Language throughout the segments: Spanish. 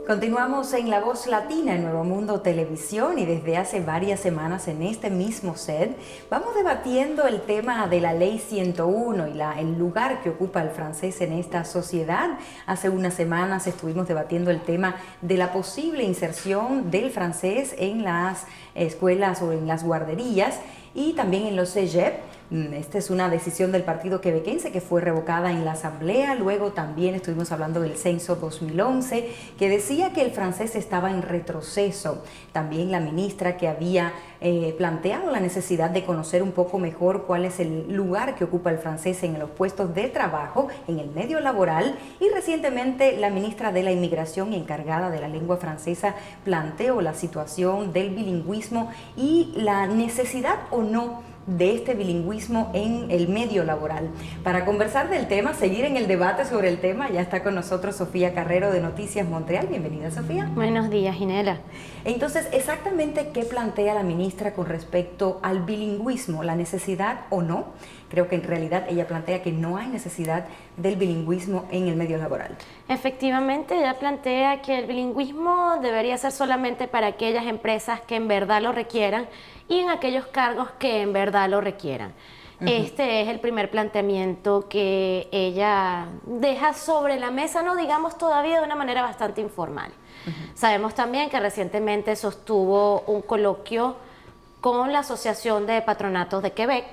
Continuamos en La Voz Latina en Nuevo Mundo Televisión y desde hace varias semanas en este mismo set vamos debatiendo el tema de la Ley 101 y el lugar que ocupa el francés en esta sociedad. Hace unas semanas estuvimos debatiendo el tema de la posible inserción del francés en las escuelas o en las guarderías y también en los cégep. Esta es una decisión del Partido Quebequense que fue revocada en la Asamblea. Luego también estuvimos hablando del censo 2011 que decía que el francés estaba en retroceso. También la ministra que había planteado la necesidad de conocer un poco mejor cuál es el lugar que ocupa el francés en los puestos de trabajo, en el medio laboral. Y recientemente la ministra de la Inmigración y encargada de la lengua francesa planteó la situación del bilingüismo y la necesidad o no de este bilingüismo en el medio laboral. Para conversar del tema, seguir en el debate sobre el tema, ya está con nosotros Sofía Carrero de Noticias Montreal. Bienvenida, Sofía. Buenos días, Ginela. Entonces, exactamente qué plantea la ministra con respecto al bilingüismo, la necesidad o no. Creo que en realidad ella plantea que no hay necesidad del bilingüismo en el medio laboral. Efectivamente, ella plantea que el bilingüismo debería ser solamente para aquellas empresas que en verdad lo requieran y en aquellos cargos que en verdad lo requieran. Este es el primer planteamiento que ella deja sobre la mesa, no digamos todavía de una manera bastante informal. Sabemos también que recientemente sostuvo un coloquio con la Asociación de Patronatos de Quebec,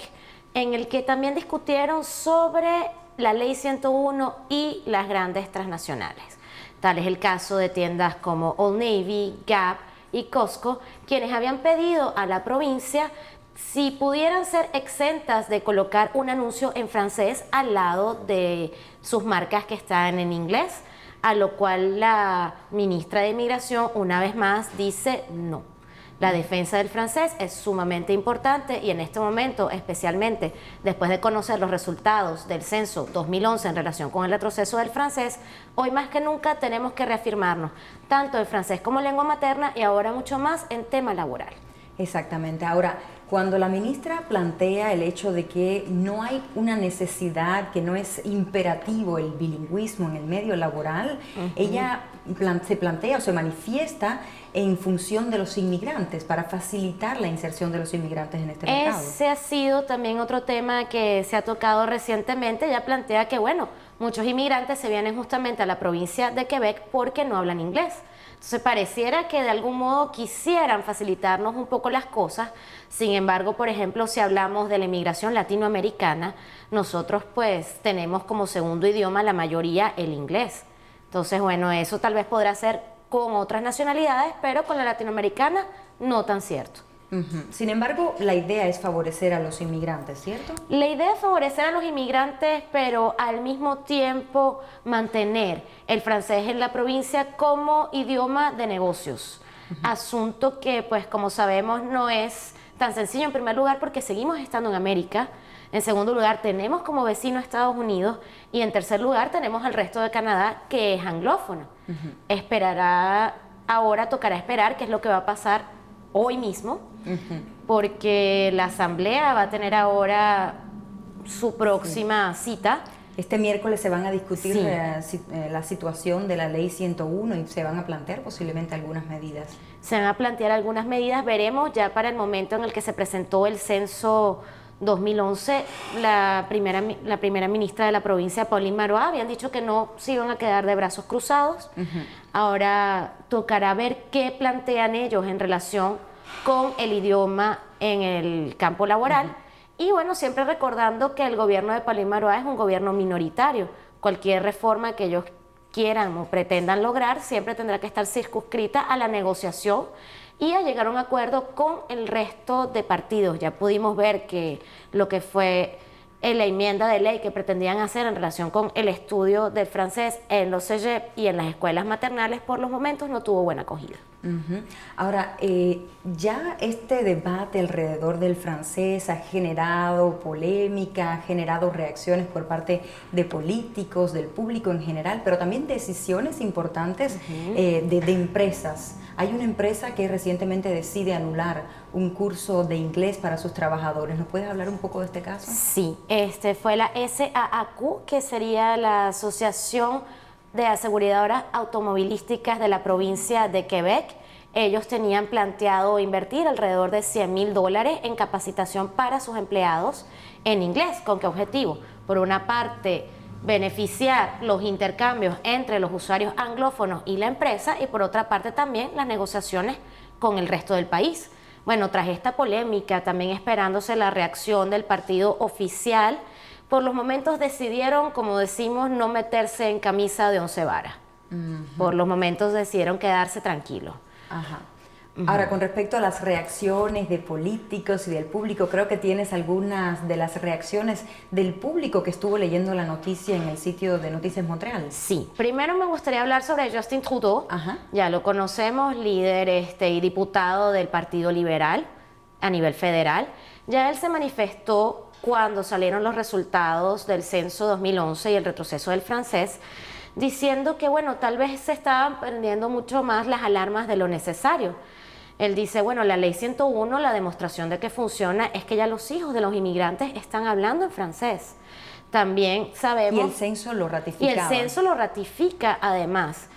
en el que también discutieron sobre la Ley 101 y las grandes transnacionales. Tal es el caso de tiendas como Old Navy, Gap y Costco, quienes habían pedido a la provincia si pudieran ser exentas de colocar un anuncio en francés al lado de sus marcas que están en inglés, a lo cual la ministra de Inmigración una vez más dice no. La defensa del francés es sumamente importante y en este momento, especialmente después de conocer los resultados del censo 2011 en relación con el retroceso del francés, hoy más que nunca tenemos que reafirmarnos tanto el francés como lengua materna y ahora mucho más en tema laboral. Exactamente. Ahora, cuando la ministra plantea el hecho de que no hay una necesidad, que no es imperativo el bilingüismo en el medio laboral, ella se plantea o se manifiesta en función de los inmigrantes, para facilitar la inserción de los inmigrantes en este mercado. Ese ha sido también otro tema que se ha tocado recientemente. Ella plantea que, bueno, muchos inmigrantes se vienen justamente a la provincia de Quebec porque no hablan inglés. Entonces pareciera que de algún modo quisieran facilitarnos un poco las cosas. Sin embargo, por ejemplo, si hablamos de la inmigración latinoamericana, nosotros pues tenemos como segundo idioma la mayoría el inglés. Entonces, bueno, eso tal vez podrá ser con otras nacionalidades, pero con la latinoamericana no tan cierto. Sin embargo, la idea es favorecer a los inmigrantes, ¿cierto? La idea es favorecer a los inmigrantes, pero al mismo tiempo mantener el francés en la provincia como idioma de negocios. Asunto que, pues como sabemos, no es tan sencillo en primer lugar porque seguimos estando en América. En segundo lugar, tenemos como vecino a Estados Unidos y en tercer lugar tenemos al resto de Canadá que es anglófono. Tocará esperar qué es lo que va a pasar hoy mismo, porque la Asamblea va a tener ahora su próxima cita. Este miércoles se van a discutir la situación de la Ley 101 y se van a plantear posiblemente algunas medidas. Se van a plantear algunas medidas, veremos ya para el momento en el que se presentó el censo 2011, la primera ministra de la provincia, Pauline Marois, habían dicho que no se iban a quedar de brazos cruzados. Ahora tocará ver qué plantean ellos en relación con el idioma en el campo laboral. Y bueno, siempre recordando que el gobierno de Pauline Marois es un gobierno minoritario. Cualquier reforma que ellos quieran o pretendan lograr siempre tendrá que estar circunscrita a la negociación y a llegar a un acuerdo con el resto de partidos. Ya pudimos ver que lo que fue la enmienda de ley que pretendían hacer en relación con el estudio del francés en los cégep y en las escuelas maternales por los momentos no tuvo buena acogida. Ahora, ya este debate alrededor del francés ha generado polémica, ha generado reacciones por parte de políticos, del público en general, pero también decisiones importantes de empresas. Hay una empresa que recientemente decide anular un curso de inglés para sus trabajadores. ¿Nos puedes hablar un poco de este caso? Sí, fue la SAAQ, que sería la Asociación de aseguradoras automovilísticas de la provincia de Quebec. Ellos tenían planteado invertir alrededor de $100,000 en capacitación para sus empleados en inglés. ¿Con qué objetivo? Por una parte, beneficiar los intercambios entre los usuarios anglófonos y la empresa, y por otra parte también las negociaciones con el resto del país. Bueno, tras esta polémica, también esperándose la reacción del partido oficial, por los momentos decidieron, como decimos, no meterse en camisa de 11 varas. Por los momentos decidieron quedarse tranquilos. Ajá. Ahora, con respecto a las reacciones de políticos y del público, creo que tienes algunas de las reacciones del público que estuvo leyendo la noticia en el sitio de Noticias Montreal. Sí, primero me gustaría hablar sobre Justin Trudeau. Ajá. Ya lo conocemos, líder y diputado del Partido Liberal a nivel federal. Ya él se manifestó cuando salieron los resultados del censo 2011 y el retroceso del francés, diciendo que, bueno, tal vez se estaban prendiendo mucho más las alarmas de lo necesario. Él dice, bueno, la ley 101, la demostración de que funciona es que ya los hijos de los inmigrantes están hablando en francés. También sabemos... Y el censo lo ratifica. Y el censo lo ratifica además.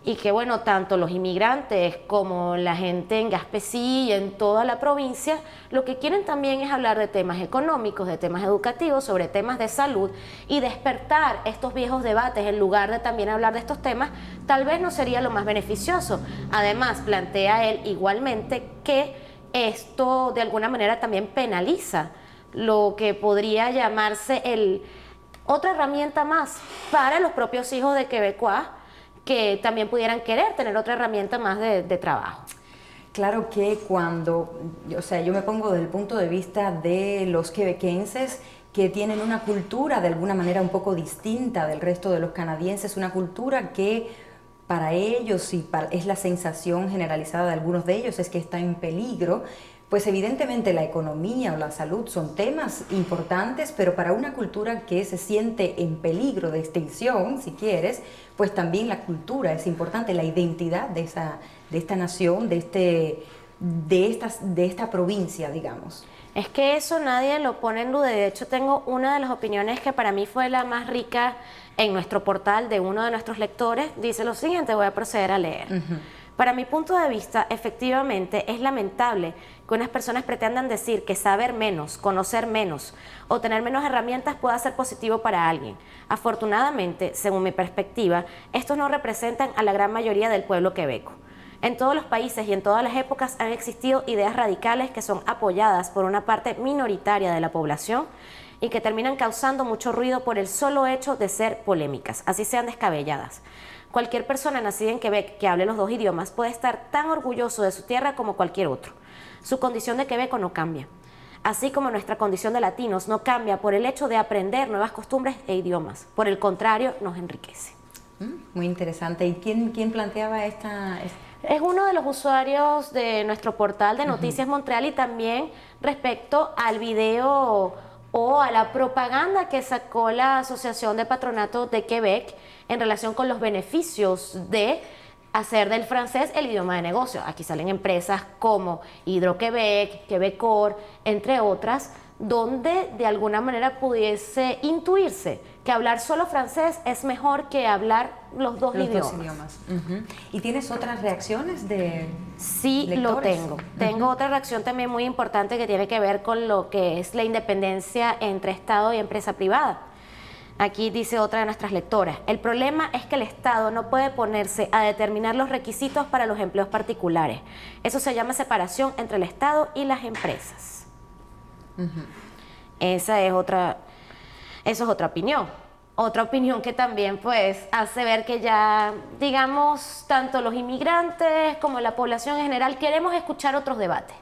Y que, bueno, tanto los inmigrantes como la gente en Gaspésie y en toda la provincia, lo que quieren también es hablar de temas económicos, de temas educativos, sobre temas de salud, y despertar estos viejos debates en lugar de también hablar de estos temas, tal vez no sería lo más beneficioso. Además, plantea él igualmente que esto de alguna manera también penaliza lo que podría llamarse otra herramienta más para los propios hijos de quebecois, que también pudieran querer tener otra herramienta más de trabajo. Claro que cuando, o sea, yo me pongo desde el punto de vista de los quebequenses, que tienen una cultura de alguna manera un poco distinta del resto de los canadienses, una cultura que para ellos, y es la sensación generalizada de algunos de ellos, es que está en peligro. Pues evidentemente la economía o la salud son temas importantes, pero para una cultura que se siente en peligro de extinción, si quieres, pues también la cultura es importante, la identidad de esta nación, de esta provincia, digamos. Es que eso nadie lo pone en duda. De hecho, tengo una de las opiniones que para mí fue la más rica en nuestro portal de uno de nuestros lectores. Dice lo siguiente, voy a proceder a leer. Para mi punto de vista, efectivamente, es lamentable que unas personas pretendan decir que saber menos, conocer menos o tener menos herramientas pueda ser positivo para alguien. Afortunadamente, según mi perspectiva, estos no representan a la gran mayoría del pueblo quebeco. En todos los países y en todas las épocas han existido ideas radicales que son apoyadas por una parte minoritaria de la población y que terminan causando mucho ruido por el solo hecho de ser polémicas, así sean descabelladas. Cualquier persona nacida en Quebec que hable los dos idiomas puede estar tan orgulloso de su tierra como cualquier otro. Su condición de quebeco no cambia, así como nuestra condición de latinos no cambia por el hecho de aprender nuevas costumbres e idiomas. Por el contrario, nos enriquece. Muy interesante. ¿Y quién planteaba esta? Es uno de los usuarios de nuestro portal de Noticias Montreal, y también respecto al video o a la propaganda que sacó la Asociación de Patronato de Quebec en relación con los beneficios de hacer del francés el idioma de negocio. Aquí salen empresas como Hydro-Québec, Quebecor, entre otras, donde de alguna manera pudiese intuirse que hablar solo francés es mejor que hablar los dos idiomas. ¿Y tienes otras reacciones de Sí, lectores? lo tengo. Tengo otra reacción también muy importante que tiene que ver con lo que es la independencia entre Estado y empresa privada. Aquí dice otra de nuestras lectoras: el problema es que el Estado no puede ponerse a determinar los requisitos para los empleos particulares. Eso se llama separación entre el Estado y las empresas. Eso es otra opinión. Otra opinión que también pues hace ver que ya, digamos, tanto los inmigrantes como la población en general queremos escuchar otros debates.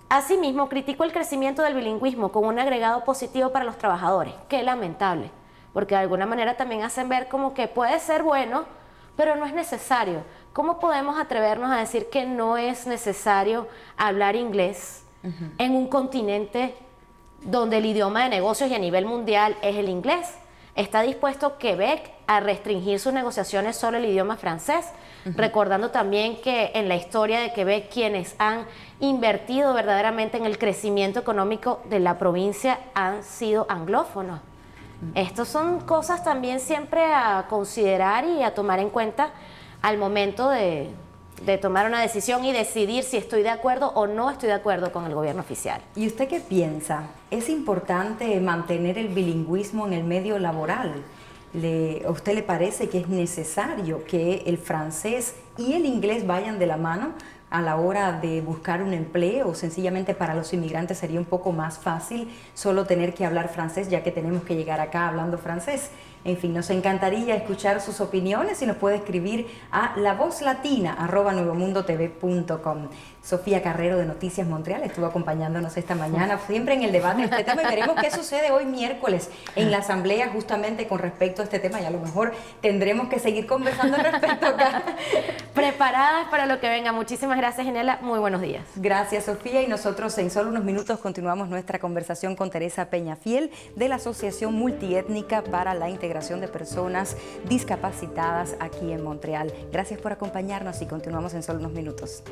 Asimismo, criticó el crecimiento del bilingüismo como un agregado positivo para los trabajadores. Qué lamentable, porque de alguna manera también hacen ver como que puede ser bueno, pero no es necesario. ¿Cómo podemos atrevernos a decir que no es necesario hablar inglés en un continente donde el idioma de negocios y a nivel mundial es el inglés? ¿Está dispuesto Quebec a restringir sus negociaciones solo el idioma francés? Recordando también que en la historia de Quebec quienes han invertido verdaderamente en el crecimiento económico de la provincia han sido anglófonos. Estas son cosas también siempre a considerar y a tomar en cuenta al momento de tomar una decisión y decidir si estoy de acuerdo o no estoy de acuerdo con el gobierno oficial. ¿Y usted qué piensa? ¿Es importante mantener el bilingüismo en el medio laboral? ¿A usted le parece que es necesario que el francés y el inglés vayan de la mano a la hora de buscar un empleo? O sencillamente para los inmigrantes sería un poco más fácil solo tener que hablar francés, ya que tenemos que llegar acá hablando francés. En fin, nos encantaría escuchar sus opiniones y nos puede escribir a lavozlatina@nuevomundotv.com. Sofía Carrero de Noticias Montreal estuvo acompañándonos esta mañana, siempre en el debate de este tema, y veremos qué sucede hoy miércoles en la asamblea justamente con respecto a este tema, y a lo mejor tendremos que seguir conversando al respecto acá. Preparadas para lo que venga. Muchísimas gracias, Ginela. Muy buenos días. Gracias, Sofía, y nosotros en solo unos minutos continuamos nuestra conversación con Teresa Peñafiel de la Asociación Multiétnica para la Integración de Personas Discapacitadas aquí en Montreal. Gracias por acompañarnos y continuamos en solo unos minutos.